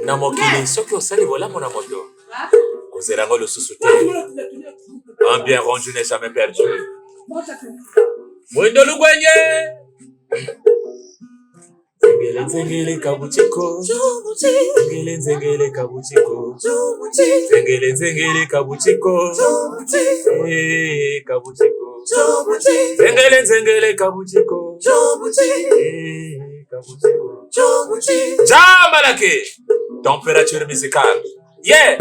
Na mokili soki osali bolamu na moto ozelango lisusu te. Un bien rendu n'est jamais perdu. Mwindo lugwenye nzengele nzengele kabuchiko, nzengele nzengele kabuchiko, nzengele nzengele kabuchiko, kabuchiko, nzengele nzengele kabuchiko, kabuchiko. Jamalaki, température musicale. Yeah.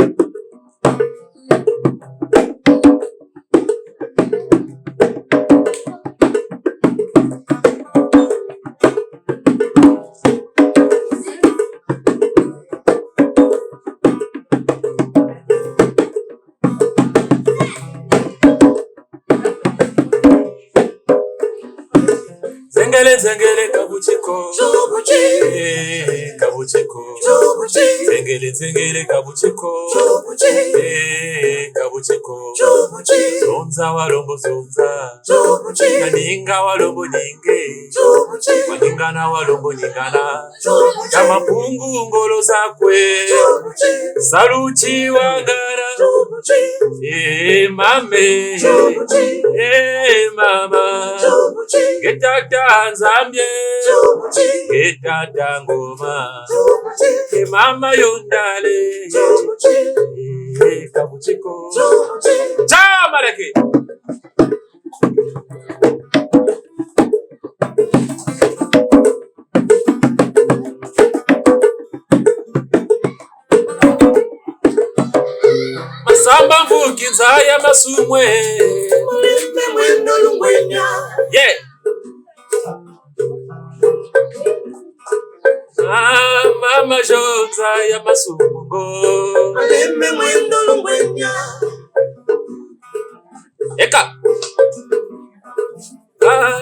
Zengele zengele kabuchiko, kabuchiko, zengele zengele kabuchiko, kabuchiko, zonza walombo zonza, naninga walombo ninge, waningana walombo ningana, kama pungu ngolo zakwe, saluchi wagara, mame, mama, getata nzambye, getata ngoma, mama yondale, kabuchiko, Jamalaki. Masamba mvuki nzaya masumwe, mulimbe mwendo lungwenya. Yeah. Mama jota ya masumungo, mulimbe mwendo lungwenya. Eka.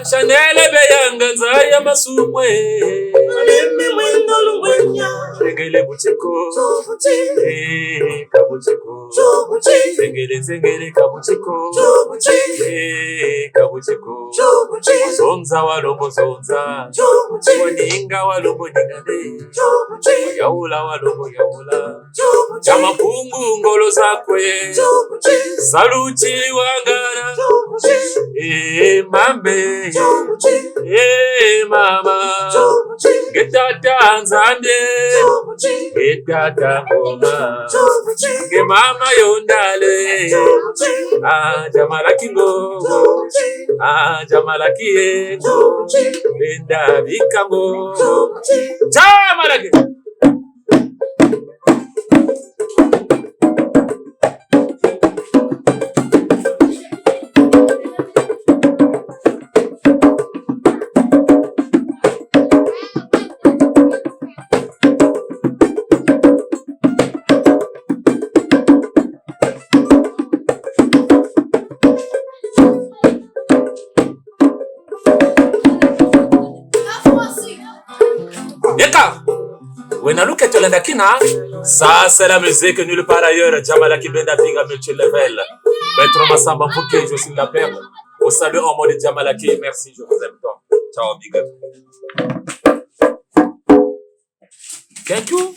Chanel beyanga nzaya masumwe, mulimbe mwendo lungwenya. Zengele buchiko, kabuchiko, zengele zengele kabuchiko, kabuchiko, zonza walombo zonza, waninga walombo ningane, yaula walombo yaula, chama pungu ngolo zakwe, saluchi wagara, mame, mama, getata nzambye, getata ngoma, ge mama yondale, Jamalaki ngo, Jamalaki ego, benda bikango, Jamalaki. Ça c'est la musique nulle part ailleurs. Jamalaki Benda Biga multi-level. Maître Massamba Mfouké, je suis la paire. Au salut en mode Jamalaki. Merci, je vous aime tant. Ciao, big up. Thank you.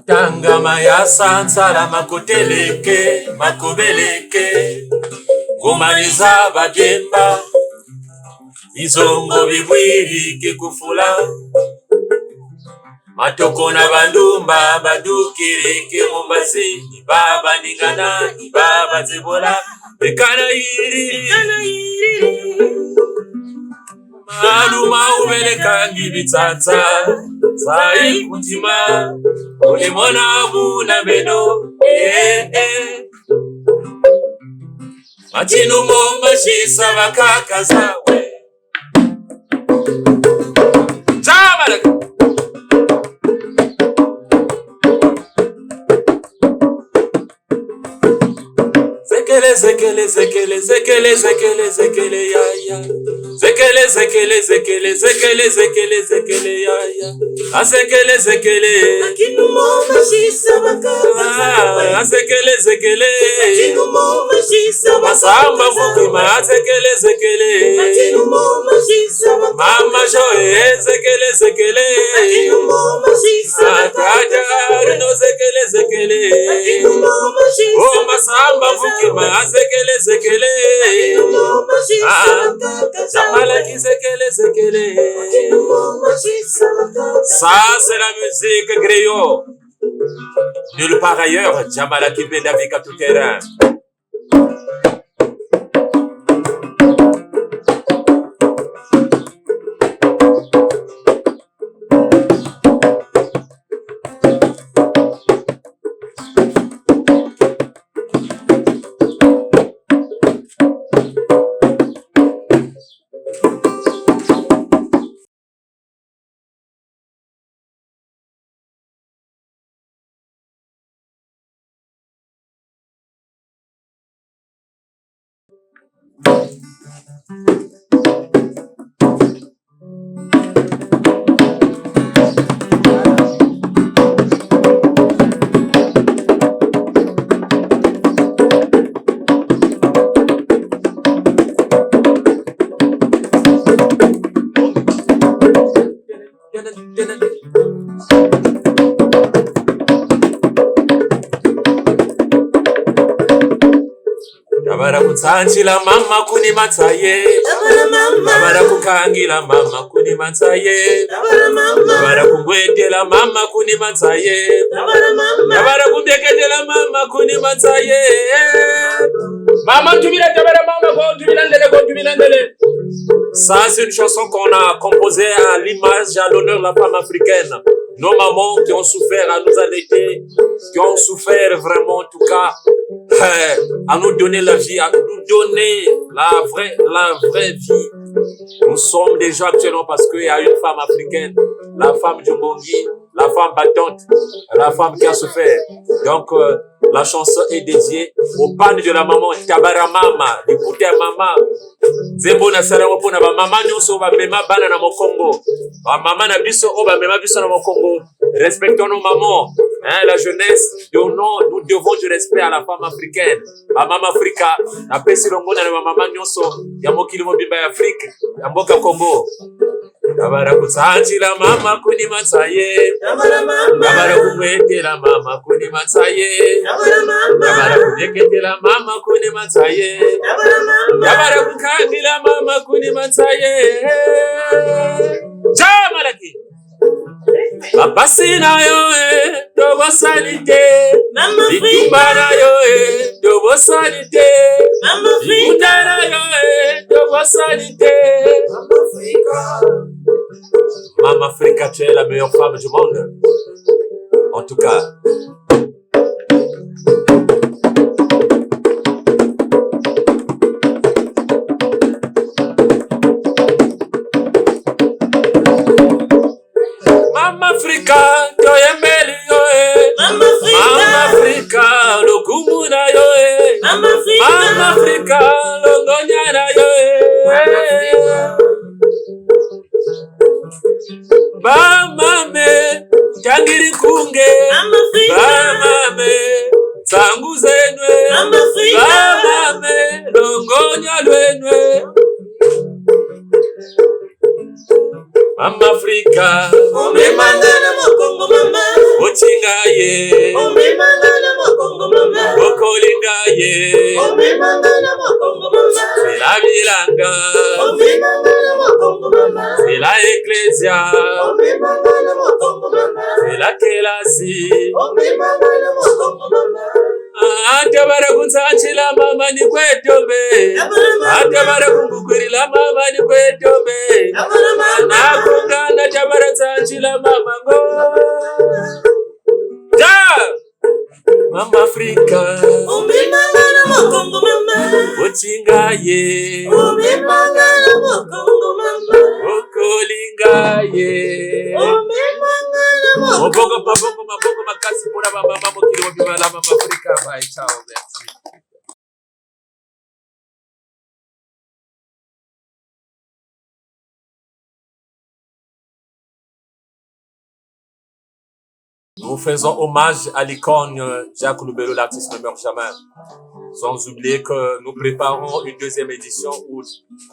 Tangama ya sansala makoteleke, makobeleke, ngomaniza bademba, izongo bibwiri kikufula, Matoko na bandumba badukiriki mumbasi ibaba ningana ibaba zebola bekana iri maluma ubelekangi bitsatsa sai kutima ulimona buna beno Machinu momba shisa bakaka zawe Jamalaka Zekele zekele zekele zekele zekele zekele ya ya Zekele zekele zekele zekele zekele zekele ya ya Azekele zekele Machinu momba shisa bakaka Azekele zekele Machinu momba shisa Masamba mukima azekele zekele Machinu momba shisa Mama joe zekele zekele Machinu momba shisa Akaja no zekele zekele Machinu momba shisa Oh masamba mukima azekele zekele Machinu momba shisa Jamala ki zekele zekele Machinu momba shisa Ça c'est la musique griot Nulle part ailleurs Jamala ki benda vika tout terrain Tabara kutsanchila mama kuni matsaye Tabara kukangila mama kuni matsaye Tabara kungwetela mama kuni matsaye Tabara kumbeketela mama kuni matsaye Mama tumila tabara mama ko tumila ndele Ça c'est une chanson qu'on a composée à l'image à l'honneur de la femme africaine. Nos mamans qui ont souffert à nous allaiter, qui ont souffert vraiment en tout cas à nous donner la vie, à nous donner la vraie vie. Nous sommes des gens actuellement parce qu'il y a une femme africaine, la femme du Bongi, la femme battante, la femme qui a souffert. Donc la chanson est dédiée aux pannes de la maman, Tabara Mama, l'écoutez Mama. Zembo na sara wapo na ba mama nyonso ba mema bana na mokongo. Ba mama na biso o ba mema biso na mokongo. Respectons nos mamans, hein, la jeunesse. Nous devons du respect à la femme africaine. Ba mama Afrika na pesi longo na ba mama nyonso ya mokili mobimba ya Afrique, ya mboka Congo. Tabara kutsanchila mama kuni matsaye Tabara kumwetela mama kuni matsaye Tabara kunyeketela mama kuni matsaye Tabara kukandila mama kuni matsaye Jamalaki Babasi na yo dobo salite Bitumba na yo dobo salite Bikuta na yo dobo salite Mama Africa, tu es la meilleure femme du monde. En tout cas. Mama Africa, tu es belle yo Mama Africa, lo kumuna yo Mama Africa, lo ngonyana yo Bamame, Jangiri kunge Bamame, zangu zenwe Bamame, longonya lwenwe Mama Afrika Umemangana mokongo mama Ochingaye Umemangana mokongo mama Okolingaye Umemangana mokongo mama la Bilanga, c'est la Ecclesia, c'est la Kelasi. Atabara kunsanchila mama ni kwetombe, atabara kungukwirila mama ni kwetombe, nakungana tabara sanchila mama ngo. Mama Afrika, Ochingaye, Okolingaye, Mabongo makasi pura mama mokilo bimala Mama Afrika. Bye, ciao, merci. Nous faisons hommage à l'icône Jacques Loubelo, l'artiste ne meurt jamais. Sans oublier que nous préparons une deuxième édition où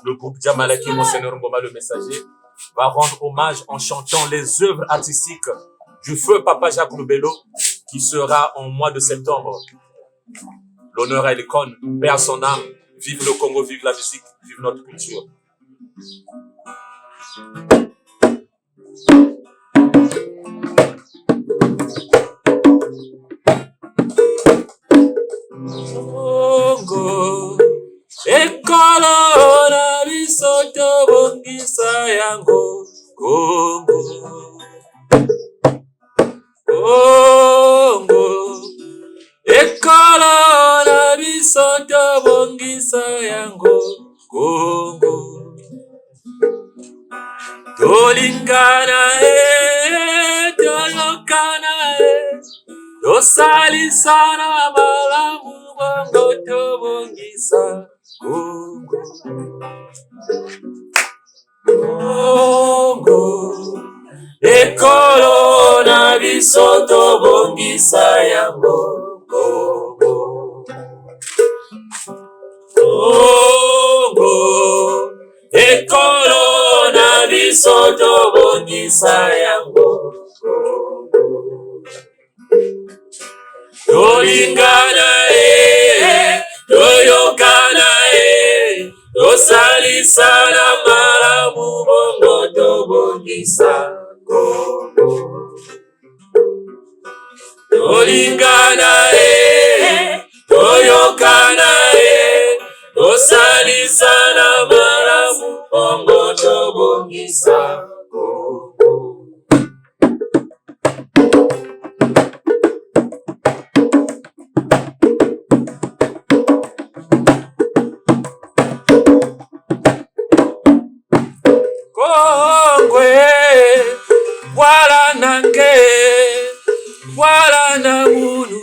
le groupe Djamalaki, Monseigneur Ngoma le Messager, va rendre hommage en chantant les œuvres artistiques du feu Papa Jacques Loubelo, qui sera en mois de septembre. L'honneur à l'icône, paix à son âme, vive le Congo, vive la musique, vive notre culture. Congo, ekolo na biso tobongisa yango. Congo, Congo, ekolo na biso tobongisa yango. Congo, tolingana toyokana tosalisana malamu bongo tobongisa Congo. Congo, ekolo na biso tobongisa yango. Congo, Congo, ekolo na biso tobongisa yango. Tolingana toyokana tosalisana malamu bongo tobongisa Congo. Tolingana toyokana tosalisana malamu bongo tobongisa Congo. Kongwe, wala nange, wala na munu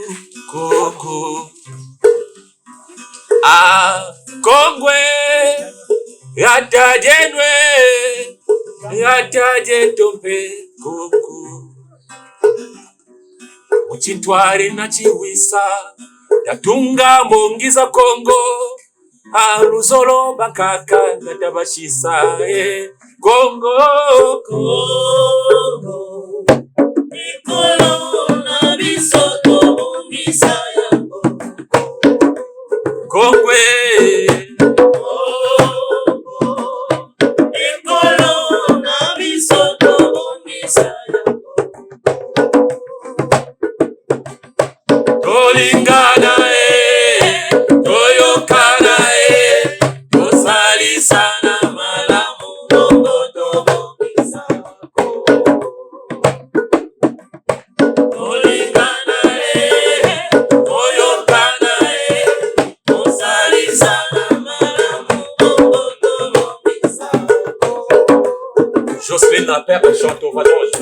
Congo. Kongwe, yatajenwe, yatajentompe Congo. Uchintwari na chiwisa, yatunga mongiza Congo. Aluzolo bakaka natabashisa Congo, Congo, ekolo na biso tobongisa yango. Kongwe, Congo, ekolo na biso tobongisa yango. Tolingana toyokana tosalisana malamu bongo tobongisa Congo. Tolingana toyokana tosalisana malamu bongo tobongisa Congo. Jocelyne Lapère chante au Vadrange.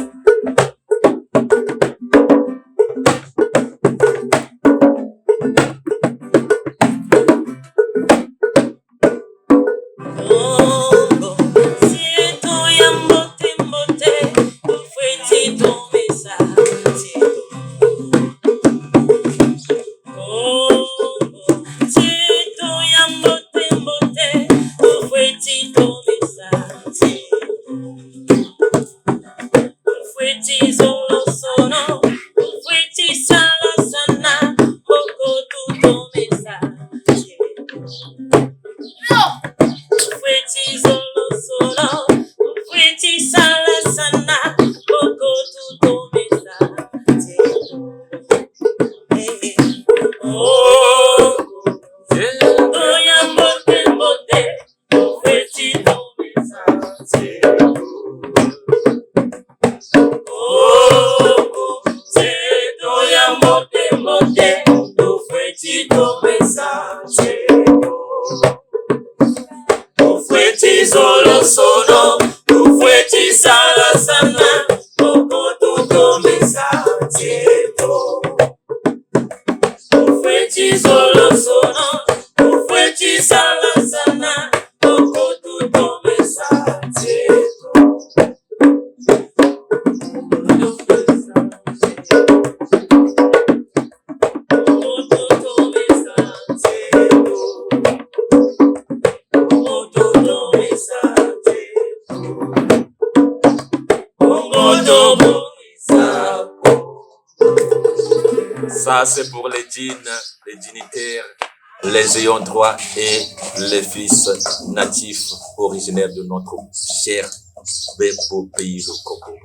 Ça, c'est pour les djinns, les dignitaires, les ayants droit et les fils natifs originaires de notre cher beau pays, le Congo.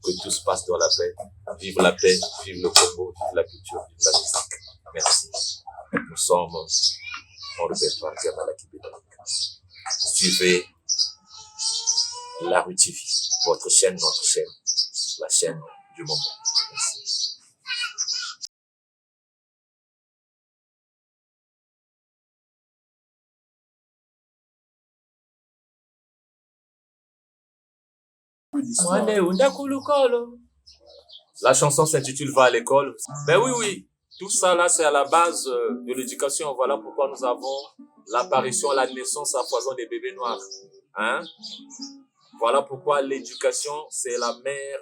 Que tout se passe dans la paix. Vive la paix, vive le Congo, vive la culture, vive la musique. Merci. Nous sommes en répertoire Diamala Kibédonique. Suivez la rue TV, votre chaîne, notre chaîne, la chaîne du moment. Merci. La chanson s'intitule Va à l'école. Ben oui, tout ça là, c'est à la base de l'éducation. Voilà pourquoi nous avons l'apparition, la naissance à foison des bébés noirs. Hein? Voilà pourquoi l'éducation, c'est la mère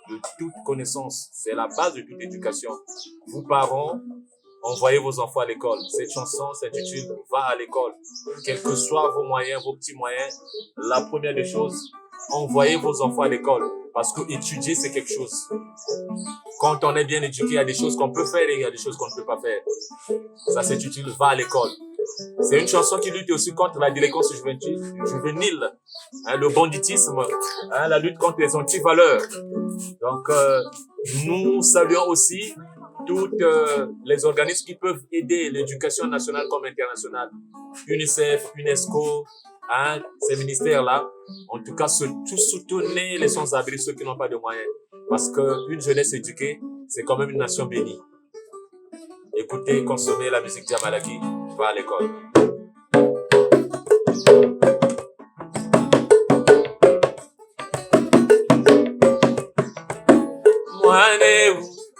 de toute connaissance. C'est la base de toute éducation. Vous, parents, envoyez vos enfants à l'école. Cette chanson s'intitule Va à l'école. Quels que soient vos moyens, vos petits moyens, la première des choses, envoyez vos enfants à l'école. Parce que étudier, c'est quelque chose. Quand on est bien éduqué, il y a des choses qu'on peut faire et il y a des choses qu'on ne peut pas faire. Ça s'intitule Va à l'école. C'est une chanson qui lutte aussi contre la délinquance juvénile, hein, le banditisme, hein, la lutte contre les antivaleurs. Donc, nous saluons aussi tous les organismes qui peuvent aider l'éducation nationale comme internationale. UNICEF, UNESCO, hein, ces ministères-là. En tout cas, soutenez les sans-abri, ceux qui n'ont pas de moyens. Parce qu'une jeunesse éduquée, c'est quand même une nation bénie. Écoutez, consommez la musique Diamalaki, va à l'école. Mwane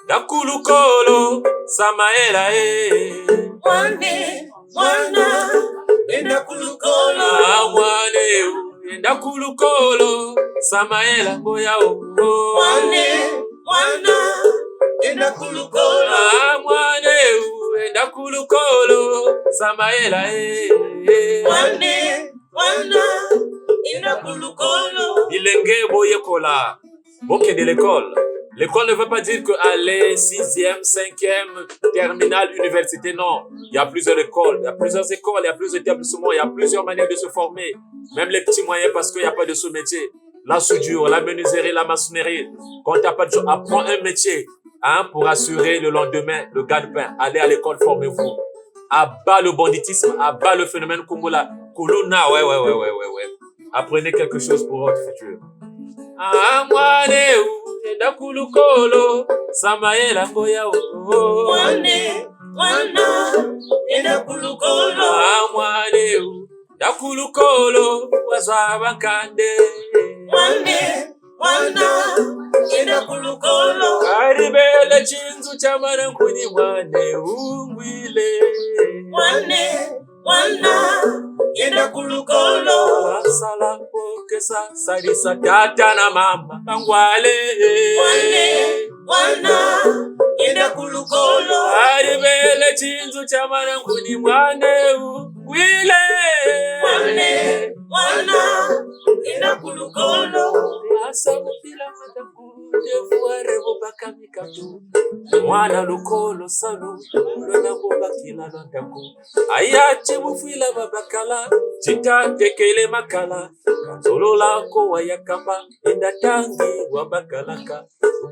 dakulukolo samaela Mwane, mwana, enda kulukolo. Mwane dakulukolo samaela boya o. Mwane, mwana, enda kulukolo. Mwane dakulukolo samaela Mwane, mwana, enda kulukolo. Bilenge boyekola, boke de l'école. L'école ne veut pas dire que aller 6e, 5e, terminale, université, non. Il y a plusieurs écoles, il y a plusieurs établissements, il y a plusieurs manières de se former. Même les petits moyens parce qu'il n'y a pas de sous-métier. La soudure, la menuiserie, la maçonnerie. Quand tu n'as pas de job, apprends un métier, hein, pour assurer le lendemain, le gagne-pain. Allez à l'école, formez-vous. Abat le banditisme, abat le phénomène Kumula. Kuluna, ouais. Apprenez quelque chose pour votre futur. Enda kulukolo samaela boya o. Mwane, mwana, enda kulukolo. Mwane dakulukolo wazabankande. Mwane, mwana, enda kulukolo. Karibele chinzu chamana nkuni mwane ungwile. Mwane, mwana, enda kulukolo. Asala pokesa sarisa tata na mama bangwale. Mwane, mwana, enda kulukolo. Karibele chinzu chamana nkuni mwane ungwile. Mwane, mwana, enda kulukolo. Asabutila matakunde fuare bobaka mikatu. Mwana lukolo salu lona bobakila londaku. Ayache bufuila babakala chita tekele makala. Kanzolo lako wayakamba enda tangi wabakalaka.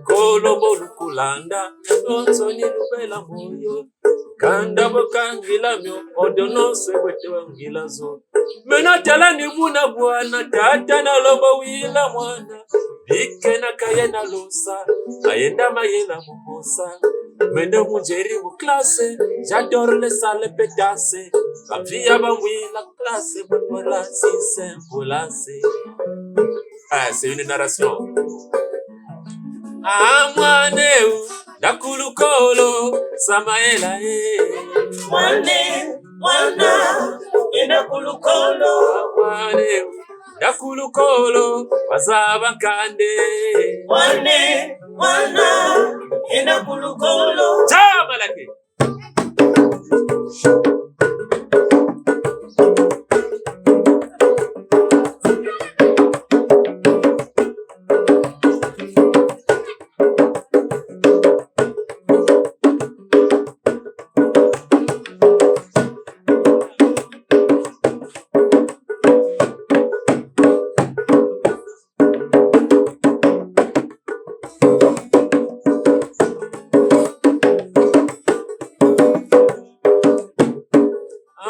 Kolo bolukulanda nonsoni lubela moyo. Kanda bokangila myo odono swebete wangila zo. Menatala ni muna bwana tata na lobo wila mwana. Bike na kaye na losa ayenda mayela mubosa. Mende mujeri mu classe, j'adore les salles pétasses. La vie a bamwi la classe, voilà si simple là c'est. Ah, c'est une narration. Mwaneu dakulukolo samaela Mwane, mwana, enda kulukolo. Mwaneu dakulukolo wazabankande. Mwane, mwana, enda kulukolo. Jamalaki.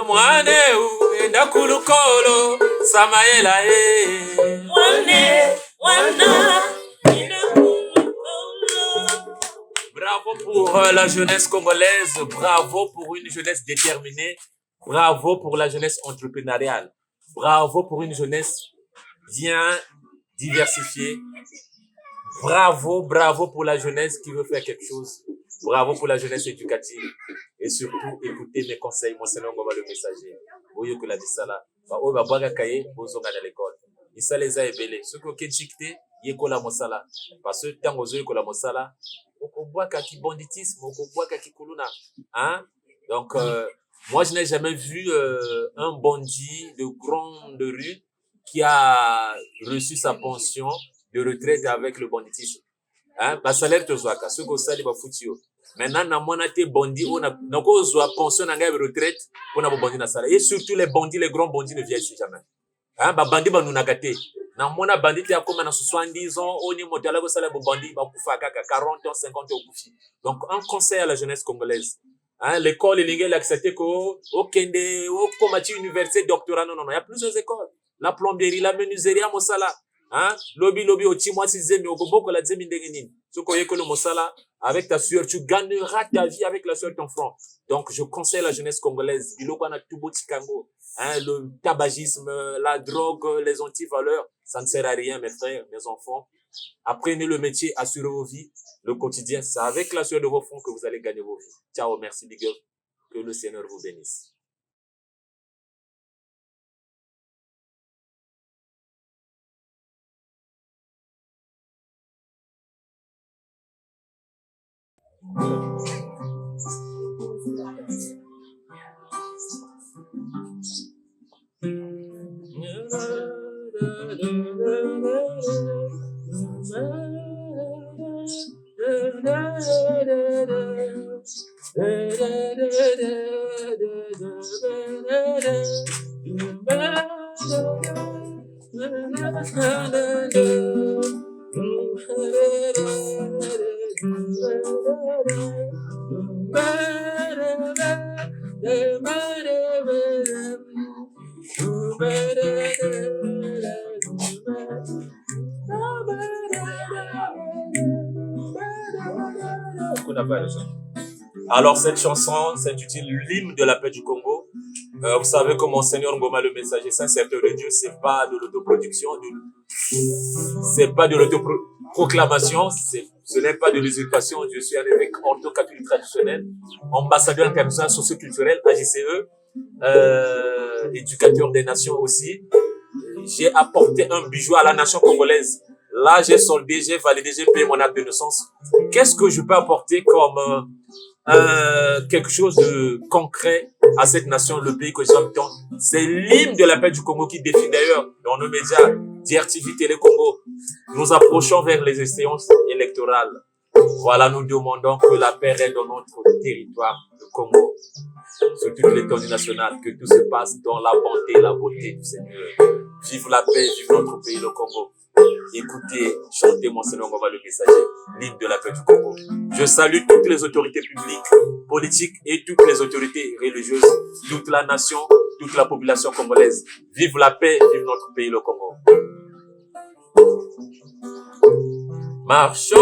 Mwane enda kulukolo Samaela Mwane wana enda kulukolo. Bravo pour la jeunesse congolaise, bravo pour une jeunesse déterminée, bravo pour la jeunesse entrepreneuriale, bravo pour une jeunesse bien diversifiée, bravo pour la jeunesse qui veut faire quelque chose, bravo pour la jeunesse éducative et surtout écoutez mes conseils, mon Seigneur Ngoma le messager. Oyo que la disala, ba o ba boga kaye bozonga na l'école. Isa les a ebele, ce que kenchikte yekola mosala parce que tango zo yekola mosala okobwaka ki banditisme, okobwaka ki kuluna, hein? Donc moi je n'ai jamais vu un bandit de grande rue qui a reçu sa pension de retraite avec le banditisme. Hein? Ba salaire to zwaka, ce que ça li ba futio. Maintenant na mona te bandi on a nako zwa pension na ngabe retraite pour na bandi na sala. Et surtout les bandits, les grands bandits ne vieillissent jamais. Hein? Ba bandi ba nunagate. Na mona bandit ya comme na 70 ans, on est motala ko sala bo bandi ba kufa kaka 40 ans, 50 ans kufi. Donc un conseil à la jeunesse congolaise. Hein, l'école il a accepté ko okende o komati université doctorat non, il y a plusieurs écoles. La plomberie, la menuiserie à mosala. Hein? Lobby au timoi sixième au boko la demi ndengenine. Ce qu'on y le mosala avec ta sueur, tu gagneras ta vie avec la sueur de ton front. Donc je conseille la jeunesse congolaise, biloko na tubo tikango. Hein, le tabagisme, la drogue, les antivaleurs, ça ne sert à rien, mes frères, mes enfants. Apprenez le métier, assurez vos vies, le quotidien. C'est avec la sueur de vos fronts que vous allez gagner vos vies. Ciao, merci, big up. Que le Seigneur vous bénisse. Alors cette chanson s'intitule l'hymne de la paix du Congo. Vous savez que mon Seigneur Ngoma le messager, saint serviteur de Dieu, c'est pas de l'autoproduction, c'est pas de l'autoproclamation, ce n'est pas de l'usurpation. Je suis un évêque ortho-catholique traditionnel, ambassadeur international socio-culturel, AJCE, éducateur des nations aussi. J'ai apporté un bijou à la nation congolaise. Là, j'ai soldé, j'ai validé, j'ai payé mon acte de naissance. Qu'est-ce que je peux apporter comme quelque chose de concret à cette nation, le pays que j'aime tant? C'est l'hymne de la paix du Congo qui défile d'ailleurs dans nos médias, DRTV, Télé Congo. Nous approchons vers les échéances électorales. Voilà, nous demandons que la paix règne dans notre territoire, le Congo, sur toute l'étendue nationale, que tout se passe dans la bonté et la beauté du Seigneur. Vive la paix, vive notre pays, le Congo. Écoutez, chantez mon Seigneur Ngoma le messager, l'hymne de la paix du Congo. Je salue toutes les autorités publiques, politiques et toutes les autorités religieuses, toute la nation, toute la population congolaise. Vive la paix, vive notre pays, le Congo. Marchons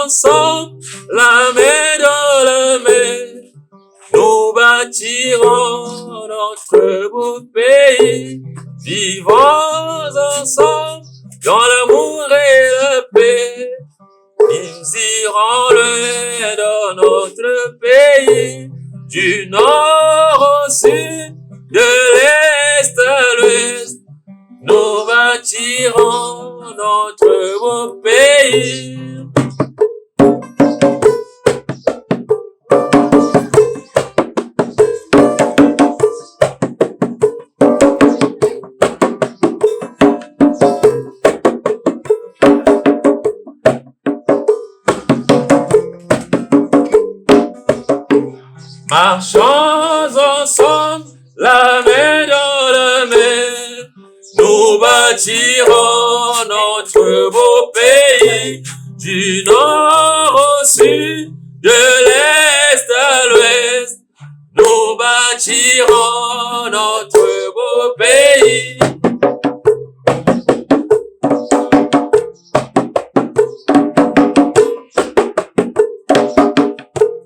ensemble, la main dans la main, nous bâtirons notre beau pays. Vivons ensemble dans l'amour et la paix. Nous irons loin dans notre pays, du nord au sud, de l'est à l'ouest. Nous bâtirons notre beau pays. Marchons ensemble, la main dans la main, nous bâtirons notre beau pays, du nord au sud, de l'est à l'ouest, nous bâtirons dans notre beau pays.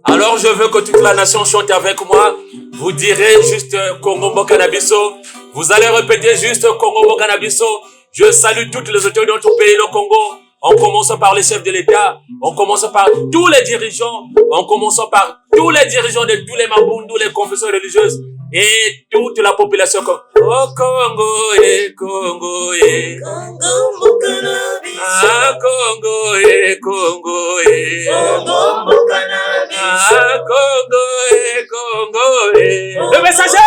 Alors je veux que toute la nation chante avec moi. Vous direz juste Congo Mbokanabiso. Vous allez répéter juste Congo Mbokanabiso. Je salue toutes les autorités de notre pays, le Congo. On commence par les chefs de l'État. On commence par tous les dirigeants. On commence par tous les dirigeants de tous les mabundus, les confessions religieuses. Et toute la population. Oh Congo, Congo, Congo Mbokanabiso. Ah Congo, Congo, Congo Mbokanabiso. Ah Congo, Congo, le messager.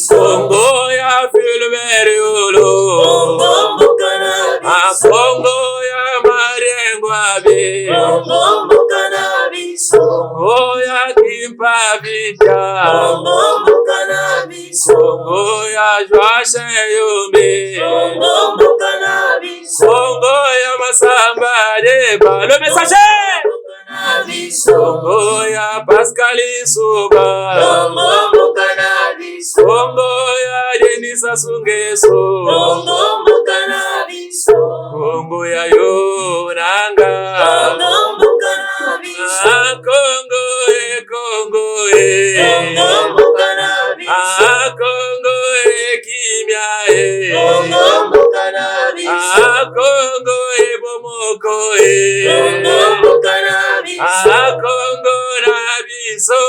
Congo ya Fulberiolo. Congo Mbokanabiso. Ah Congo ya Mariengwabe. Congo Mbokanabiso. Congo ya Kimpavita. Congo Mbokanabiso. Congo ya Joashe Yumbi. Congo Mbokanabiso. Congo ya Masamba Deba. Le messager. Congo ya Pascali Suba. Congo Mbokanabiso. Congo ya Denisa Sungeso. Congo Mbokanabiso. Congo ya Yonanga. Congo Mbokanabiso. Ah Congo, Congo, Congo Mbokanabiso. Ah Congo, Kimia, Congo Mbokanabiso. Ah Congo, Bomoko, Congo Mbokanabiso. Ah Congo, Nabiso,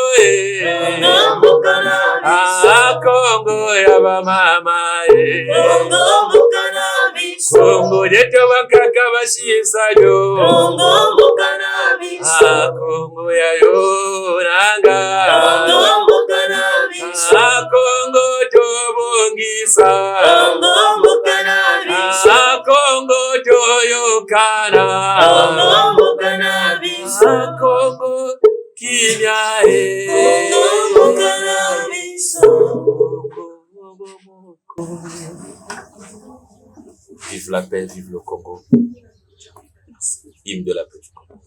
Congo Mbokanabiso. Ah Congo, Yabamama, Congo Mbokanabiso. Congo, Netobakaka Bashisayo, Congo Mbokanabiso. Ah Congo, Yonanga, Congo Mbokanabiso. Ah Congo, Tobongisa, Congo Mbokanabiso. Ah Congo, Toyokana, Congo Mbokanabiso. Ah Congo, Kimia, Congo Mbokanabiso. Vive la paix, vive le Congo. Hymne de la paix du Congo.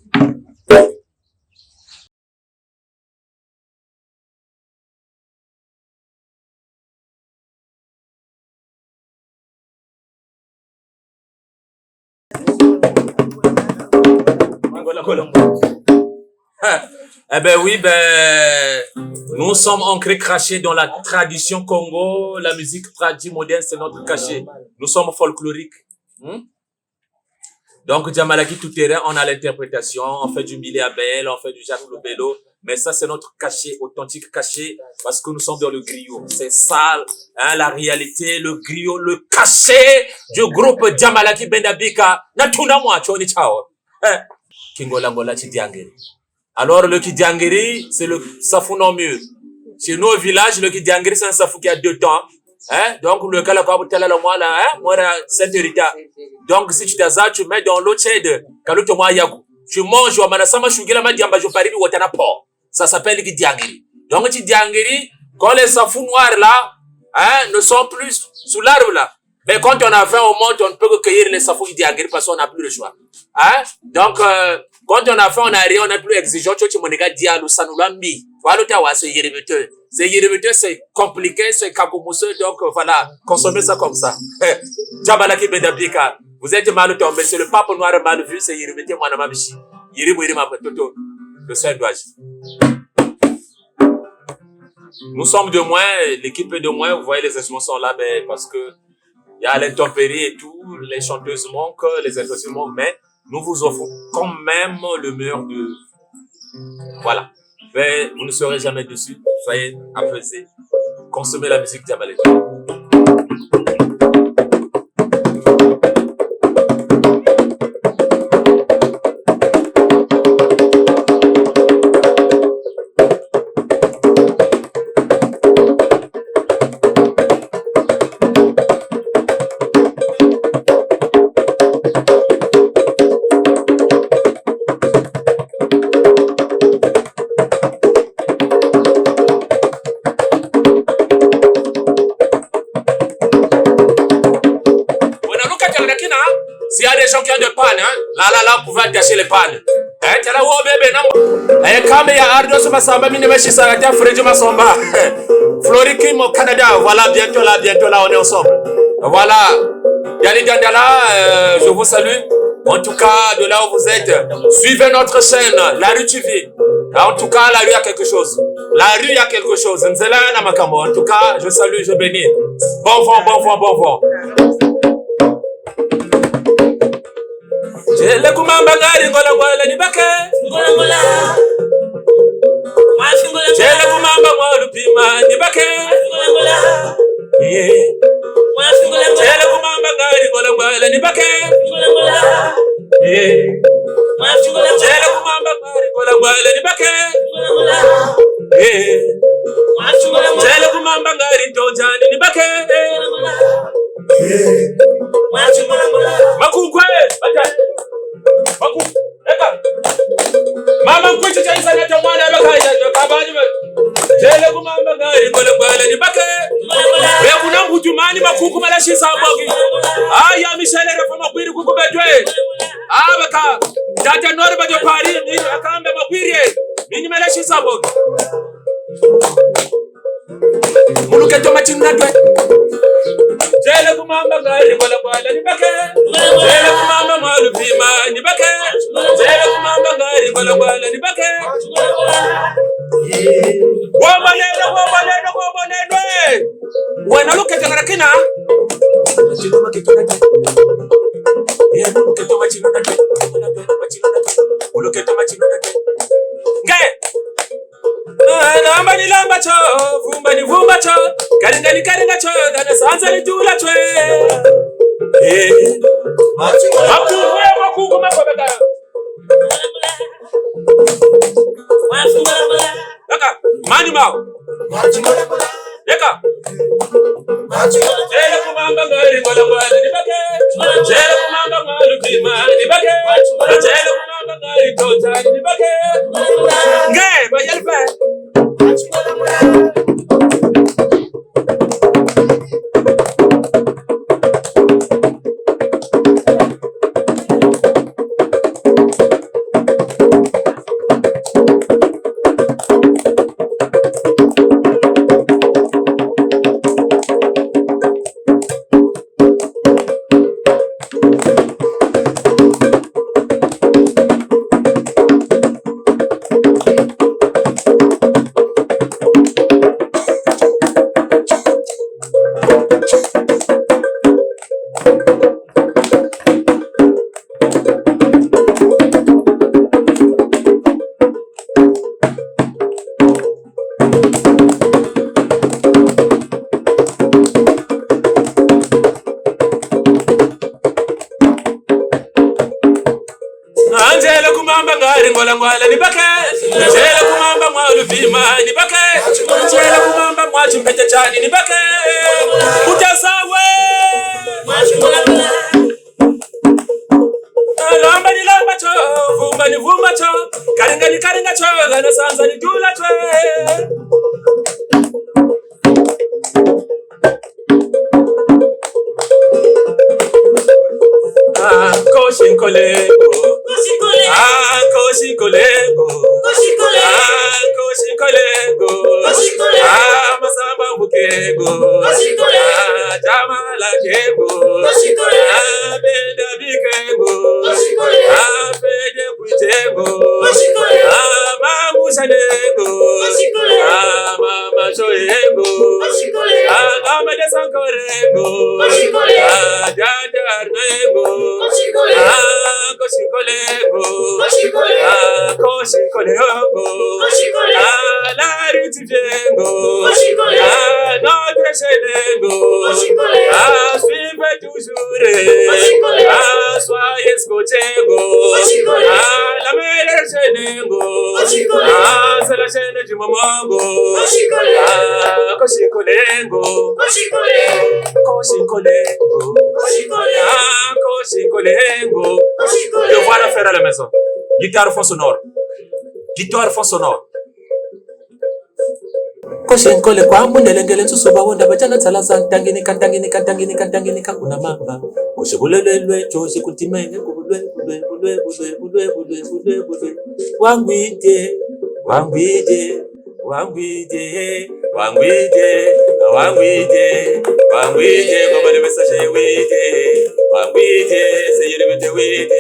Eh ben oui, nous sommes ancrés, crachés dans la tradition Congo. La musique tradie moderne, c'est notre cachet. Nous sommes folkloriques. Donc, Djamalaki tout terrain, on a l'interprétation, on fait du Milé Abel, on fait du Jacques Lobello. Mais ça, c'est notre cachet, authentique cachet, parce que nous sommes dans le griot. C'est ça, hein, la réalité, le griot, le cachet du groupe Djamalaki Bendabika. Natuna moi, choni chao. Kingola ngola chidiangeri. Alors, le Kidiangeri, c'est le safou non mieux. Chez nous, au village, le Kidiangeri, c'est un safou qui a 2 temps. Hein? Donc, le cas, moi, Saint-Rita. Donc, si tu t'as tu mets dans l'eau tiède, tu manges, ça s'appelle le Kidiangeri. Donc, le Kidiangeri, quand les safous noirs là, hein, ne sont plus sous l'arbre là, mais quand on a faim au monde, on ne peut que cueillir les safou Kidiangeri parce qu'on n'a plus le choix. Hein? Donc, quand on a faim, on a rien, on n'est plus exigeant. C'est compliqué, c'est kakoumousseux, donc voilà, consommez ça comme ça. Djabalaki Bendabika, vous êtes mal tombé, c'est le pape noir mal vu, c'est Yirimete Mwanamabishi. Toto, le Saint-Douage. Nous sommes de moins, l'équipe est de moins, vous voyez les instruments sont là, mais parce que il y a l'intempérie et tout, les chanteuses manquent, les instruments manquent, mais nous vous offrons quand même le meilleur de... Voilà. Mais vous ne serez jamais dessus. Soyez apaisés. Consommez la musique Djamalé. S'il y a des gens qui ont des pannes, hein, là, vous pouvez attacher les pannes. Hein, tu là, oh bébé, non. Et quand il y a Ardos Masamba, Minemeshisarata, Fredjo Masamba. Florikim au Canada. Voilà, bientôt là, on est ensemble. Voilà. Yannick Dandala, je vous salue. En tout cas, de là où vous êtes, suivez notre chaîne, La Rue TV. En tout cas, la rue a quelque chose. La rue a quelque chose. Nzela na makambo. En tout cas, je salue, je bénis. Bon vent. Jele kumamba ngari ngola ni bake. Ngola. Jele kumamba mwalupima ni bake. Ngola. Jele kumamba ngari ngola ni bake. Ngola. Jele kumamba ngari ngola ni bake. Jele kumamba ngari tonjani ni bake. Makukwe bata. Maku eka. Mama mkwichi cha isa neta mwana baka kabaji. Jele kumamba ngari ngola ni bake. Be kuna mbutumani makuku malashi sabogi. Aya mishele rafa makwiri kukubetwe. Baka tata nori bajo pari ni akambe makwiri. Nini malashi sabogi. Muluketo machinga twe. Jele kumamba ngari ngola ni bake. Jele kumamba malupima ni bake. Jele kumamba ngari ngola ni bake. Wobaleno. Wena lukete ngarakina. Machinga makitona twe. Muluketo machinga twe. Muluketo machinga twe. Nge. Lamba ni lamba cho, vumba cho, karinga cho, dana sanza ni tula chwe. Makuku makobeka. Eka, mani mau. Eka. Jele kumamba ngari ngola ni bake. Jele kumamba malupima ni bake. Jele kumamba ngari tonja ni bake. Nge, bayalfa. Jele kumamba ngari ngola ni bake. Jele kumamba mwalupima ni bake. Jele kumamba mwachimpete chani ni bake. Utasawe. Lamba ni lamba cho, vumba cho, karinga cho, gana sanza ni tula chwe. Koshinkolego. Masamba bukego. Jamala kego. Beda bikego. Bede kuitego. Mamushanego. Mama choego. Amade sankorego. Jadarnego. Koshikolego. La Rue TV. Notre chaîne. Suivez toujours. Soyez scotchés. La meilleure chaîne. C'est la chaîne du moment. Koshikolego. Devoir à faire à la maison. Guitare fond sonore. Koshinkole kwa mundelengele nsusuba wonda bachana tsala santangini kantangini kakuna mamba. Kushibulelelwe choshi kutimene kubulwe. Wangwide. Wangwide, wangwide, wangwide, comme le message wide. Wangwide, c'est le message wide.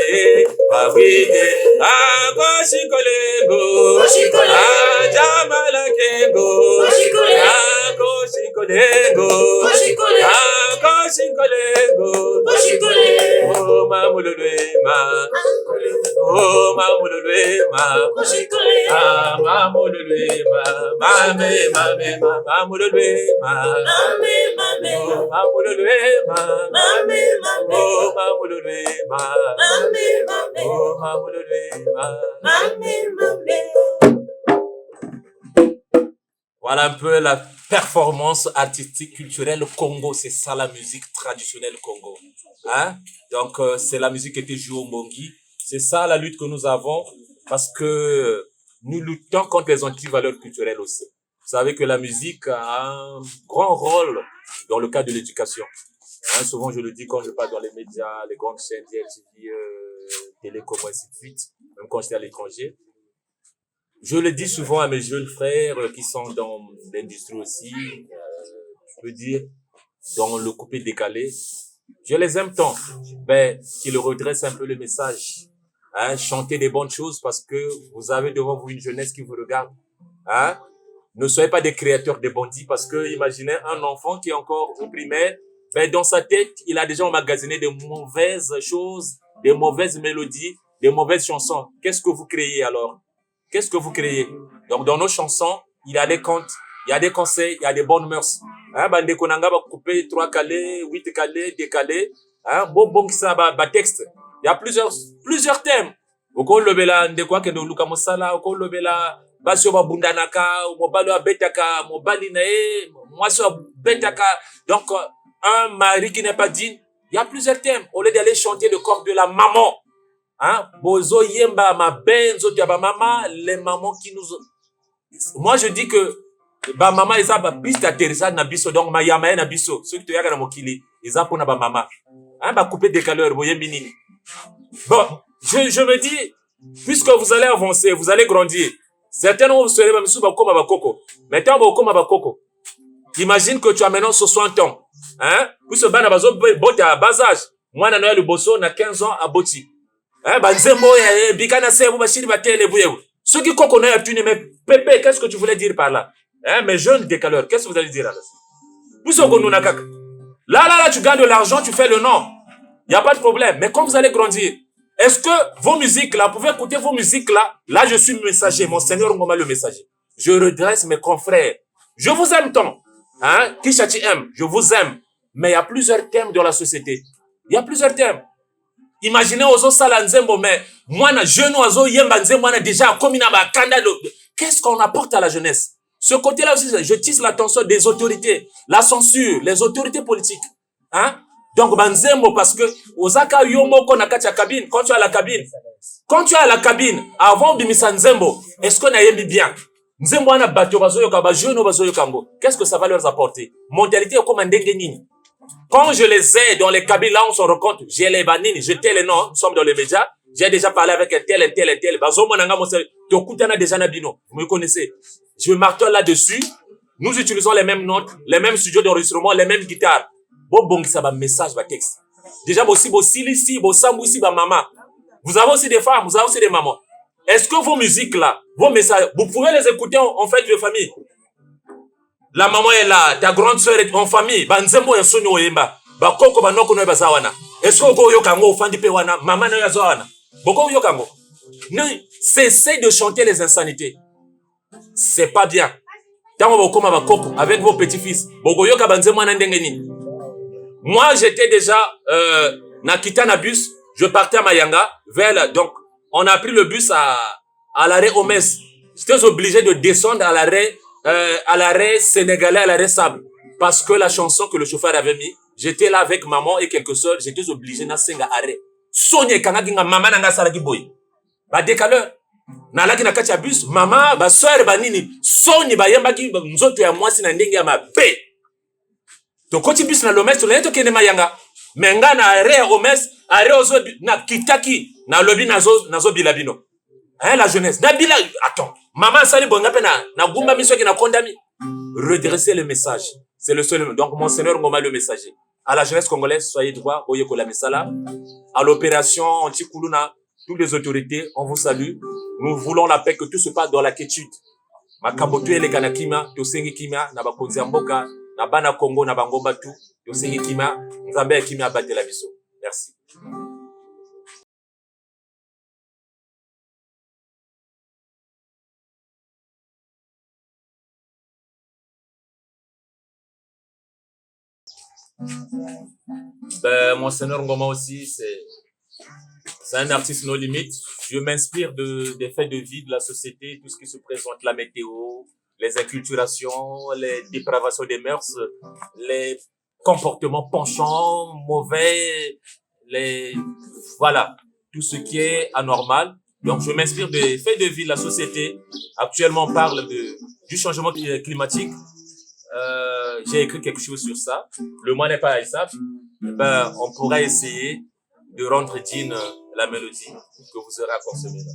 Wangwide, ah, koshikolengo. Ah, jamala kengo. Ah, koshikolengo. Ah, koshikolengo. Oh, mamululema. Oh, mamululema. Ah, mamululema. Mame, mame, mamululema. Oh, mamululema. Oh, mamululema. Oh, mamululema. Voilà un peu la performance artistique culturelle au Congo. C'est ça la musique traditionnelle Congo. Hein? Donc, c'est la musique qui était jouée au Mbongi. C'est ça la lutte que nous avons parce que nous luttons contre les anti-valeurs culturelles aussi. Vous savez que la musique a un grand rôle dans le cadre de l'éducation. Hein, souvent, je le dis quand je parle dans les médias, les grandes chaînes, DLTV, Télécom, ainsi de suite, même quand j'étais à l'étranger. Je le dis souvent à mes jeunes frères qui sont dans l'industrie aussi, je peux dire, dans le coupé décalé. Je les aime tant, ben, qu'ils redressent un peu le message. Hein, chantez des bonnes choses parce que vous avez devant vous une jeunesse qui vous regarde. Hein? Ne soyez pas des créateurs de bandits parce que imaginez un enfant qui est encore au primaire, ben, dans sa tête, il a déjà emmagasiné de mauvaises choses, des mauvaises mélodies, des mauvaises chansons. Qu'est-ce que vous créez alors? Qu'est-ce que vous créez? Donc, dans nos chansons, il y a des contes, il y a des conseils, il y a des bonnes mœurs. Hein, bande konanga va couper 3 calés, 8 calés, décalés. Hein, bon, qui ça va texte. Il y a plusieurs thèmes. Oko lobela ndekwa ke no luka mosala, oko lobela basio ba bundanaka, mobali wa betaka, mobali na mwasi wa betaka. Donc, un mari qui n'est pas digne. Il y a plusieurs thèmes. Au lieu d'aller chanter le corps de la maman. Hein? Bozo yemba ma benzo ya ba maman, les mamans qui nous. Moi je dis que ba maman eza ba piste atterrissage na biso donc ma yama na biso ceux qui te yaka na mokili eza pona ba maman. Hein ba couper décaleur boyembi nini. Bon, je me dis puisque vous allez avancer, vous allez grandir. Certains vont vous serez même sous ba koma ba koko. Maintenant ba koma ba koko. Imagine que tu as maintenant 60 ans. Hein? Puisque bana bazo bota à bas âge. Moi na le bosso na 15 ans à boti. Hein, banzembo ya bikana sebu bashiri batele buyebu. Ceux qui connaissent ya tune mais pépé, qu'est-ce que tu voulais dire par là? Hein, mes jeunes décaleurs, qu'est-ce que vous allez dire là? Là, tu gagnes de l'argent, tu fais le nom. Il n'y a pas de problème. Mais quand vous allez grandir, est-ce que vos musiques là, vous pouvez écouter vos musiques là? Là, je suis messager, mon Seigneur Ngoma le messager. Je redresse mes confrères. Je vous aime tant. Hein? Kishati aime, je vous aime. Mais il y a plusieurs thèmes dans la société. Il y a plusieurs thèmes. Imaginez ozo sala nzembo mais moi na jeune ozo yemba nzembo moi na déjà comme na ba kanda. Qu'est-ce qu'on apporte à la jeunesse? Ce côté-là aussi, je tisse l'attention des autorités, la censure, les autorités politiques. Hein? Donc banzembo parce que ozaka yomo ko na kati ya cabine, quand tu es à la cabine, avant bimisa nzembo, est-ce qu'on a yembi bien? Nzembo ana bato bazoyo ka ba jeune bazoyo kango. Qu'est-ce que ça va leur apporter? Mentalité comme ndenge nini? Quand je les ai dans les cabines, là, on se rend compte, j'ai les banines, j'ai tel nom, nous sommes dans les médias, j'ai déjà parlé avec un tel. Vous me connaissez. Je martèle là-dessus. Nous utilisons les mêmes notes, les mêmes studios d'enregistrement, les mêmes guitares. Bon, ça va message, va texte. Déjà, ici, maman. Vous avez aussi des femmes, vous avez aussi des mamans. Est-ce que vos musiques là, vos messages, vous pouvez les écouter en fête de famille? La maman est là, ta grande sœur est en famille. Banzembo ya sonyo oyemba. Ba koko ba noko no baza wana. Est-ce que ko yoka ngo ofandi pe wana, maman na yazo wana. Boko yoka ngo. Non, cessez de chanter les insanités. C'est pas bien. Tango boko ma ba koko avec vos petits-fils. Boko yoka banzembo na ndenge nini. Moi, j'étais déjà na kitana bus, je partais à Mayanga donc on a pris le bus à l'arrêt Omes. J'étais obligé de descendre à l'arrêt sénégalais, à l'arrêt Sable. Parce que la chanson que le chauffeur avait mis, j'étais là avec maman et quelques soeurs, j'étais obligé na senga arrêt. Sonia kangaginga maman nanga saraki boy. Ba décaleur. Na laki na kati ya bus, maman, ba soeur ba nini, Sonia ba yembaki nzoto ya mwasi na ndenge ya mabe. To koti bus na Lomès, to leto kene mayanga. Menga na arrêt Omes, arrêt ozo na kitaki, na lobi nazo bilabino. Hein, la jeunesse. Na bila, attends. Maman sali bonga pe na gumba miso ki na kondami. redresser le message. C'est le seul. Donc, Monseigneur Ngoma, le messager. À la jeunesse congolaise, soyez droit, Oyekola Mesala. À l'opération Antikuluna, toutes les autorités, on vous salue. Nous voulons la paix, que tout se passe dans la quiétude. Makambo tuele kana kima, tosengi kima, na bakonzi ya mboka, na bana Congo, na bangomba tu, tosengi kima, nzambe ya kima abatela biso. Merci. Ben, Monseigneur Ngoma aussi, c'est un artiste no limite. Je m'inspire des faits de vie de la société, tout ce qui se présente, la météo, les inculturations, les dépravations des mœurs, les comportements penchants, mauvais, voilà, tout ce qui est anormal. Donc, je m'inspire des faits de vie de la société. Actuellement, on parle du changement climatique. J'ai écrit quelque chose sur ça. Le mois n'est pas haïssable. Ben, on pourra essayer de rendre digne la mélodie que vous aurez à consommer là.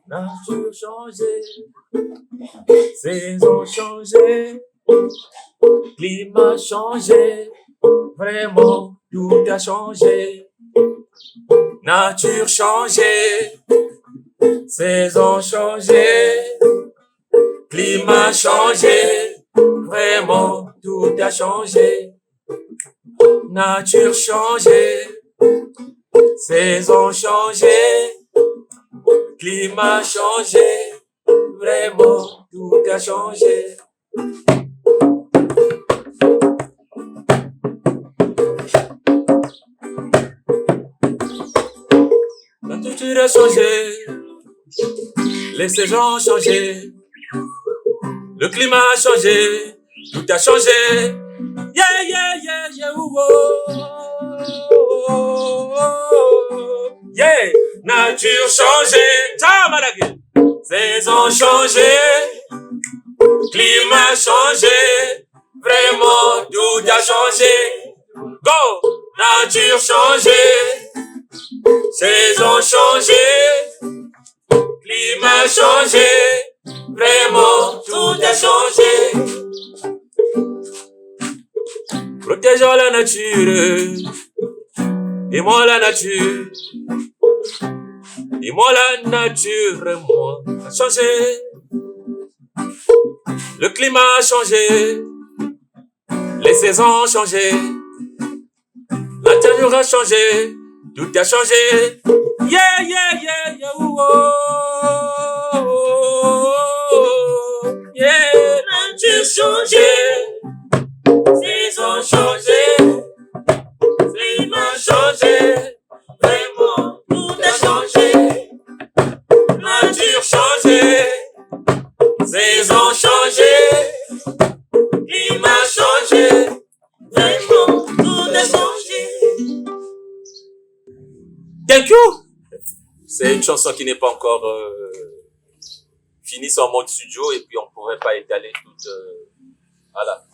Nature changée, saison changée, climat changé, vraiment tout a changé. Nature changée, saison changée, climat changé, vraiment tout a changé. Nature changée, saison changée, climat changé, vraiment tout a changé. La nature a changé, les saisons ont changé, le climat a changé, tout a changé. Yeah, yeah, yeah, yeah, yeah, nature changée, tamalagé. Saison changée, climat changé, vraiment tout a changé. Go! Nature changée, saison changée, climat changé, vraiment tout a changé. Protégeons la nature, aimons la nature, aimons la nature, et moi a changé. Le climat a changé, les saisons ont changé, la nature a changé, tout a changé. Yeah, yeah, yeah, yeah, oh, oh, oh, yeah. Nature changée, saison changée, climat changé, vraiment tout a changé. Nature changée, saison changée, climat changé, vraiment tout a changé. Thank you. C'est une chanson qui n'est pas encore finie en mode studio et puis on ne pourrait pas étaler toute voilà,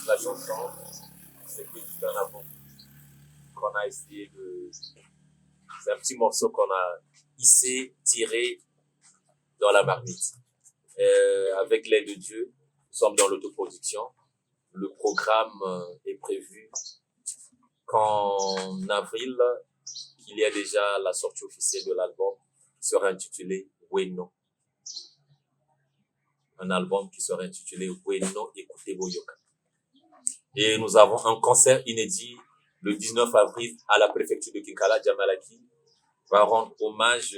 la chanson. C'est que juste un avant qu'on a essayé de... C'est un petit morceau qu'on a hissé, tiré dans la marmite. Avec l'aide de Dieu, nous sommes dans l'autoproduction. Le programme est prévu qu'en avril, il y a déjà la sortie officielle de l'album qui sera intitulé Weno. Un album qui sera intitulé Weno Écoutez Boyoka. Et nous avons un concert inédit le 19 avril à la préfecture de Kinkala. Djamalaki va rendre hommage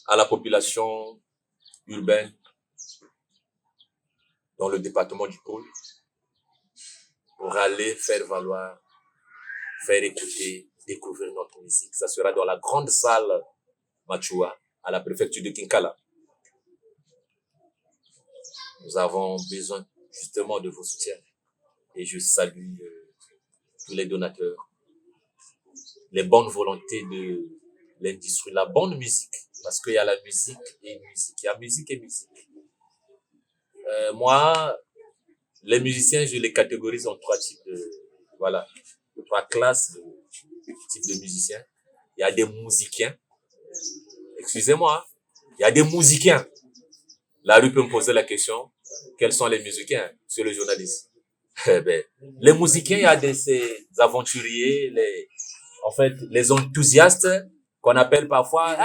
à la population urbaine dans le département du Pôle pour aller faire valoir, faire écouter, découvrir notre musique. Ça sera dans la grande salle Machua à la préfecture de Kinkala. Nous avons besoin justement de vos soutiens et je salue tous les donateurs, les bonnes volontés de l'industrie, la bonne musique. Parce qu'il y a la musique et musique. Il y a musique et musique. Moi, les musiciens, je les catégorise en trois types voilà, trois classes de types de musiciens. Il y a des musiciens. Excusez-moi. Il y a des musiciens. La rue peut me poser la question, quels sont les musiciens, monsieur le journaliste? Les musiciens, il y a ces aventuriers, les enthousiastes qu'on appelle parfois,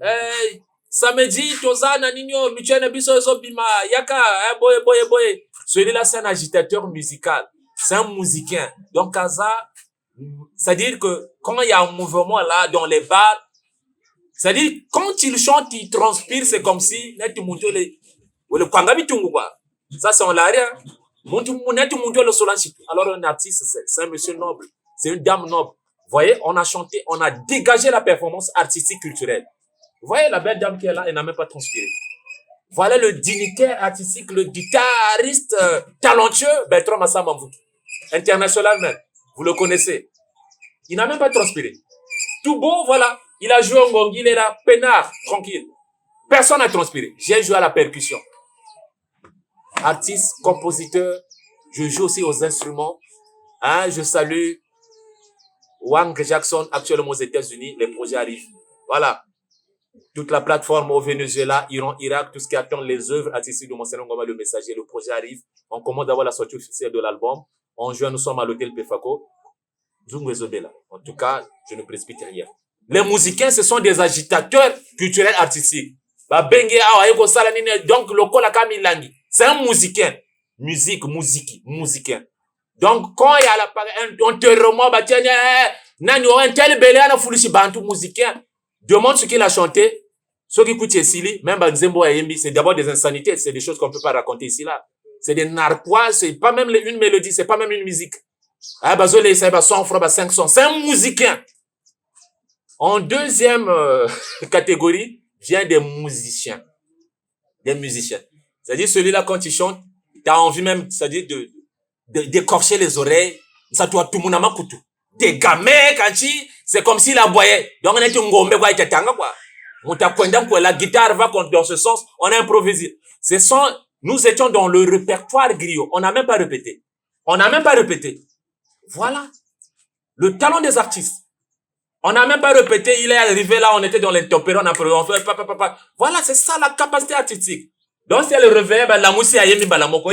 hey, samedi, tozana nino, michene biso bima, yaka, boye. Celui-là, c'est un agitateur musical. C'est un musicien. Donc, c'est-à-dire que quand il y a un mouvement là, dans les bars, c'est-à-dire, quand il chante, il transpire, c'est comme si, ça, c'est en l'arrière. Alors, un artiste, c'est un monsieur noble. C'est une dame noble. Vous voyez, on a chanté, on a dégagé la performance artistique culturelle. Vous voyez la belle dame qui est là, elle n'a même pas transpiré. Voilà le dignitaire artistique, le guitariste talentueux, Bertrand Massamba Mvouki. International même. Vous le connaissez. Il n'a même pas transpiré. Tout beau, voilà. Il a joué au gong, il est là, peinard, tranquille. Personne n'a transpiré. J'ai joué à la percussion. Artiste, compositeur, je joue aussi aux instruments. Je salue Wang Jackson, actuellement aux États-Unis. Les projets arrivent. Voilà. Toute la plateforme au Venezuela, Iran, Irak, tout ce qui attend les œuvres artistiques de Monseigneur Ngoma le Messager. Le projet arrive. On commence d'avoir la sortie officielle de l'album. En juin, nous sommes à l'hôtel Pefako. En tout cas, je ne précipite rien. Les musiciens, ce sont des agitateurs culturels artistiques. Donc, c'est un musicien. Musicien. Donc, quand il y a un enterrement, un tel belé, un musicien, demande ce qu'il a chanté. Ceux qui écoutent Sili, même Banzembo et c'est d'abord des insanités, c'est des choses qu'on ne peut pas raconter ici, là. C'est des narquois, c'est pas même une mélodie, c'est pas même une musique. C'est un musicien. En deuxième catégorie, vient des musiciens. Des musiciens. C'est-à-dire, celui-là, quand il chante, t'as envie même, c'est-à-dire d'écorcher les oreilles. Ça doit tout le monde kutu. Des gamins, c'est comme s'il aboyait. Donc, on est un gombe, quoi, quoi. La guitare va dans ce sens, on a improvisé. Nous étions dans le répertoire griot. On n'a même pas répété. Voilà. Le talent des artistes. On n'a même pas répété, il est arrivé là, on était dans l'intempérie, on fait Voilà, c'est ça la capacité artistique. Donc, c'est le réveil, la moussi a yémi balamoko.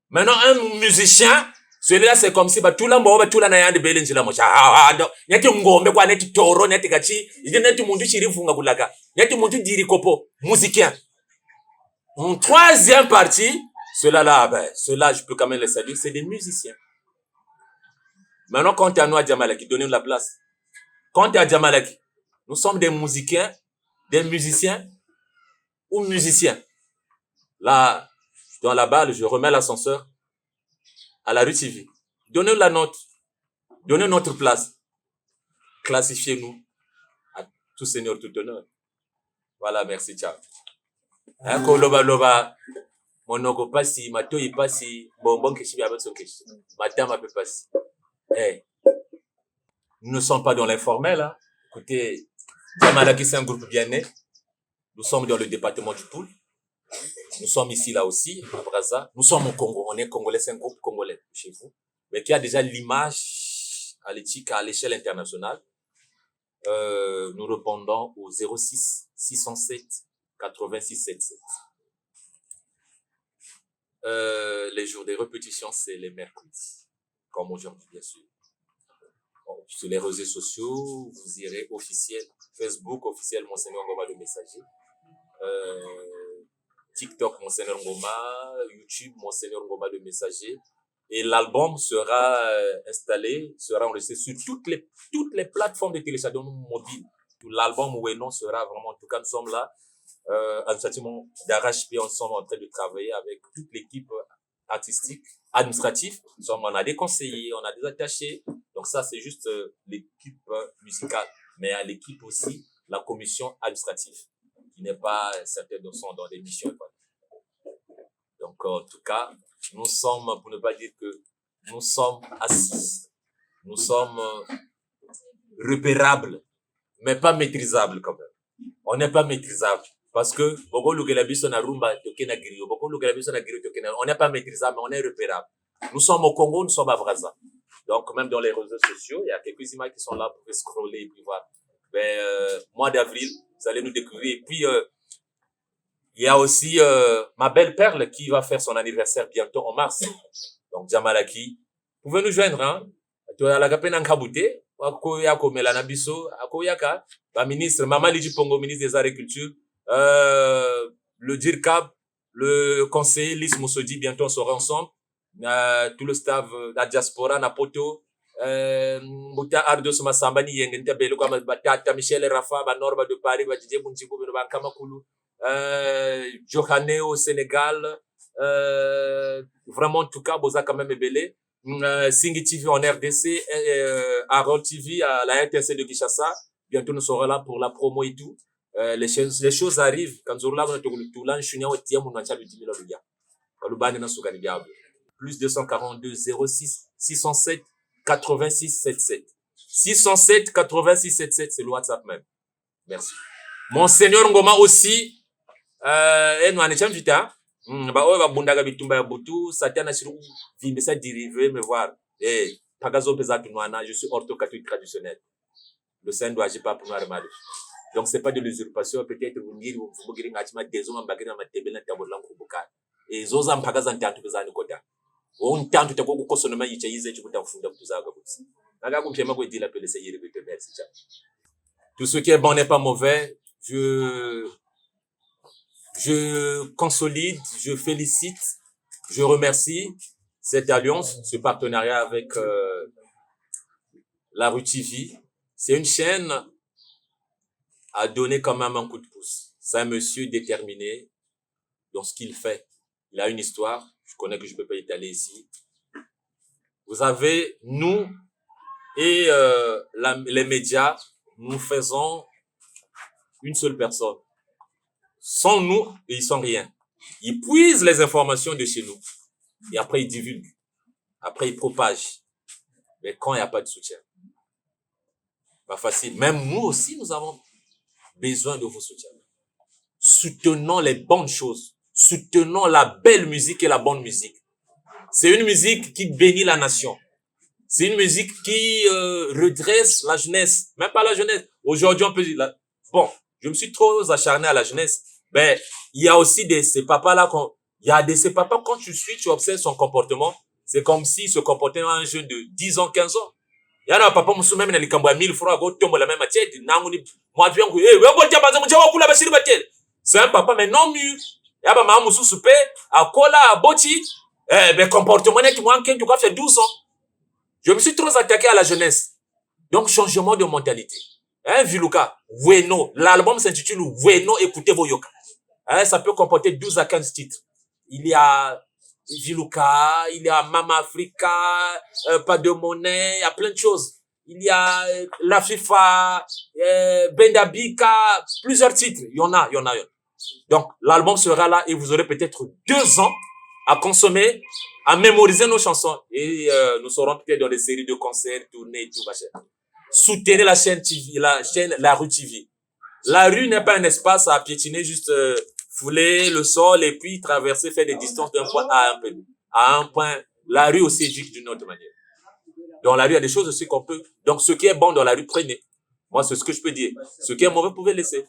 Maintenant, un musicien, celui-là, c'est comme si, tout le monde, tout le monde, tout le monde, nyati ngombe kwa neti toro neti gachi neti mundu chirifunga kulaka neti mundu diri kopo musicien. En troisième partie, ceux-là, je peux quand même les saluer, c'est des musiciens. Maintenant, quand tu es à nous à Djamalaki, donnez-nous la place. Quand tu es à Djamalaki, nous sommes des musiciens ou musiciens. Là, dans la balle, je remets l'ascenseur à la rue TV. Donnez-nous la note. Donnez notre place. Classifiez-nous à tout seigneur, tout honneur. Voilà, merci, ciao. Loba, monoko pasi, matoi pasi, bonbon keshi abaso keshi. Madame peut passer. Hey. Nous ne sommes pas dans l'informel, hein. Écoutez, Djamalaki, c'est un groupe bien né. Nous sommes dans le département du Poul. Nous sommes ici, là aussi, à Brazza. Nous sommes au Congo. On est congolais, c'est un groupe congolais chez vous. Mais qui a déjà l'image à l'éthique à l'échelle internationale. Nous répondons au 06 607 86 77. Les jours des répétitions, c'est les mercredis. Comme aujourd'hui, bien sûr. Bon, sur les réseaux sociaux, vous irez officiel. Facebook, officiel, Monseigneur Ngoma le Messager. TikTok, Monseigneur Ngoma. YouTube, Monseigneur Ngoma le Messager. Et l'album sera installé, sera enregistré sur toutes les plateformes de téléchargement mobile. L'album Ouénon sera vraiment, en tout cas, nous sommes là, administrativement d'arrache-pied, on sommes en train de travailler avec toute l'équipe artistique, administrative. On a des conseillers, on a des attachés. Donc ça, c'est juste l'équipe musicale. Mais à l'équipe aussi, la commission administrative, qui n'est pas certaine de son dans des missions. Donc, en tout cas, nous sommes, pour ne pas dire que nous sommes assis, nous sommes repérable, mais pas maîtrisable quand même. On n'est pas maîtrisable. Parce que, on n'est pas maîtrisable, mais on est repérable. Nous sommes au Congo, nous sommes à Brazza. Donc, même dans les réseaux sociaux, il y a quelques images qui sont là pour scroller et puis voir. Mois d'avril, vous allez nous découvrir. Et puis, il y a aussi ma belle perle qui va faire son anniversaire bientôt en mars. Donc, Jamalaki, vous pouvez nous joindre, hein? Ministre Mama Liji Pongo, ministre des Arts et Culture, le DIRCAB, le conseiller Lys Moussodi, bientôt on sera ensemble, tout le staff, la diaspora, Napoto, Mouta Ardos Massambani, Yengente Belo, comme Batata, Michel Rafa, Banorba de Paris, Badjé Bunjibo, Bankamakulu, Johane au Sénégal, vraiment, en tout cas, Boza quand même Ebele, Singi TV en RDC, Harold TV à la RTC de Kinshasa. Bientôt, nous serons là pour la promo et tout. Les choses arrivent. Quand nous avons plus 242 06 607 86 77. 607 86 77, c'est le WhatsApp même. Merci. Monseigneur Ngoma aussi, nous en échange du temps. Bundaga bitumba ya butu, satana shiru vimbesa dérivé, me voir. Pagazo pesatunwana, je suis orthocatholique traditionnel. Le Saint ne doit agir pas pour nous remarquer. Donc, c'est pas de l'usurpation. Peut-être vous me dites, vous me dites, vous me dites, et zoza mpagaza ntantu bezani kota. Ou ntantu tako kukosonoma yichayize chikuta kufunda kutuzaga kusi. Naga kumchema kwa dila pele seyiri bete merci. Tout ce qui est bon n'est pas mauvais. Je consolide, je félicite, je remercie cette alliance, ce partenariat avec la rue TV. C'est une chaîne à donner quand même un coup de pouce. C'est un monsieur déterminé dans ce qu'il fait. Il a une histoire, je connais que je peux pas étaler ici. Vous avez, nous et les médias, nous faisons une seule personne. Sans nous, ils sont rien. Ils puisent les informations de chez nous. Et après, ils divulguent. Après, ils propagent. Mais quand il n'y a pas de soutien, pas facile. Même nous aussi, nous avons besoin de vos soutiens. Soutenons les bonnes choses. Soutenons la belle musique et la bonne musique. C'est une musique qui bénit la nation. C'est une musique qui redresse la jeunesse. Même pas la jeunesse. Aujourd'hui, on peut dire... Bon, je me suis trop acharné à la jeunesse. Ben, il y a aussi ces papas-là. Il y a ces papas, quand tu suis, tu observes son comportement. C'est comme s'il se comportait un jeune de 10 ans, 15 ans. Il y a un papa, qui même dans 1000 francs, la même matière. C'est un papa, mais non mûr. Il y a un maman qui soupe, à cola, à boti. Ben, comportement, qui manque, tu as fait 12 ans. Je me suis trop attaqué à la jeunesse. Donc, changement de mentalité. Hein, Viluka, Weno. L'album s'intitule Weno, écoutez vos yoka. Hein, ça peut comporter 12 à 15 titres. Il y a Viluka, il y a Mama Africa, Pas de monnaie, il y a plein de choses. Il y a La FIFA, Bendabika, plusieurs titres. Il y en a. Donc, l'album sera là et vous aurez peut-être 2 ans à consommer, à mémoriser nos chansons. Et nous serons peut-être dans des séries de concerts, tournées et tout, machin. Soutenez la chaîne TV, la rue TV. La rue n'est pas un espace à piétiner, juste fouler le sol et puis traverser, faire des distances d'un point à un point. La rue aussi éduque d'une autre manière. Dans la rue, il y a des choses aussi qu'on peut. Donc, ce qui est bon dans la rue, prenez. Moi, c'est ce que je peux dire. Ce qui est mauvais, vous pouvez laisser.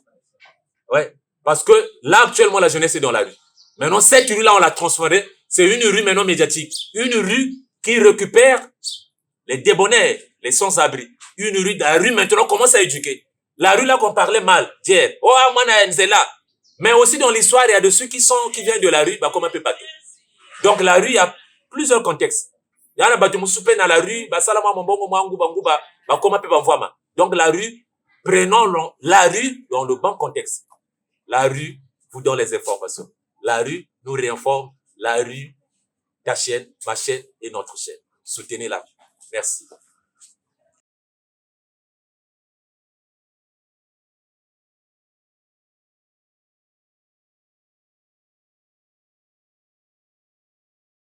Ouais. Parce que là, actuellement, la jeunesse est dans la rue. Maintenant, cette rue-là, on l'a transformée. C'est une rue maintenant médiatique. Une rue qui récupère les débonnaires, les sans-abri. La rue maintenant commence à éduquer. La rue là qu'on parlait mal, hier. Oh, Amana Nzela. Mais aussi dans l'histoire, il y a de ceux qui viennent de la rue, bah, comme un peu partout. Donc, la rue, il y a plusieurs contextes. Il y a un bâtiment souper dans la rue, bah, salama mambongo mangu banguba, bah, comme un peu banvoama. Donc, la rue, prenons la rue dans le bon contexte. La rue vous donne les informations. La rue nous réinforme. La rue, ta chaîne, ma chaîne et notre chaîne. Soutenez-la. Merci.